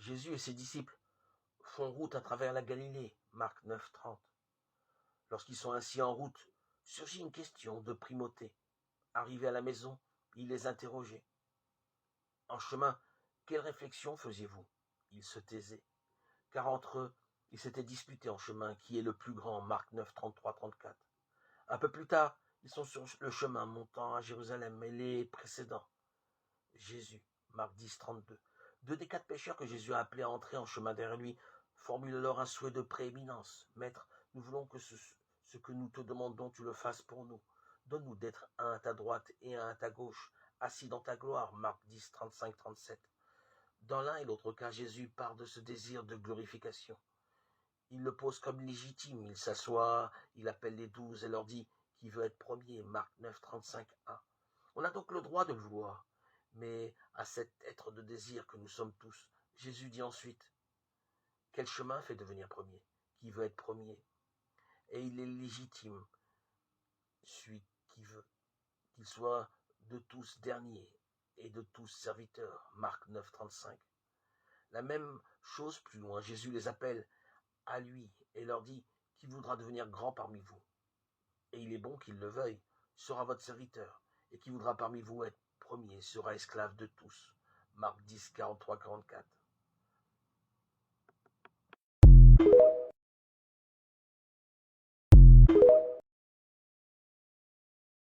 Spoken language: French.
Jésus et ses disciples font route à travers la Galilée, Marc 9, 30. Lorsqu'ils sont ainsi en route, surgit une question de primauté. Arrivé à la maison, il les interrogeait. En chemin, quelle réflexion faisiez-vous? Ils se taisaient, car entre eux, ils s'étaient disputés en chemin qui est le plus grand, Marc 9, 33, 34. Un peu plus tard, ils sont sur le chemin montant à Jérusalem et les précédents. Jésus, Marc 10, 32. Deux des quatre pécheurs que Jésus a appelés à entrer en chemin derrière lui formulent alors un souhait de prééminence. Maître, nous voulons que ce que nous te demandons, tu le fasses pour nous. Donne-nous d'être un à ta droite et un à ta gauche, assis dans ta gloire. Marc 10, 35, 37. Dans l'un et l'autre cas, Jésus part de ce désir de glorification. Il le pose comme légitime. Il s'assoit, il appelle les 12 et leur dit qui veut être premier. Marc 9, 35, 1. On a donc le droit de le vouloir. Mais à cet être de désir que nous sommes tous, Jésus dit ensuite, quel chemin fait devenir premier? Qui veut être premier? Et il est légitime, celui qui veut, qu'il soit de tous dernier et de tous serviteurs. Marc 9, 35. La même chose plus loin, Jésus les appelle à lui et leur dit, qui voudra devenir grand parmi vous? Et il est bon qu'il le veuille, sera votre serviteur, et qui voudra parmi vous être premier sera esclave de tous. Marc 10, 43, 44.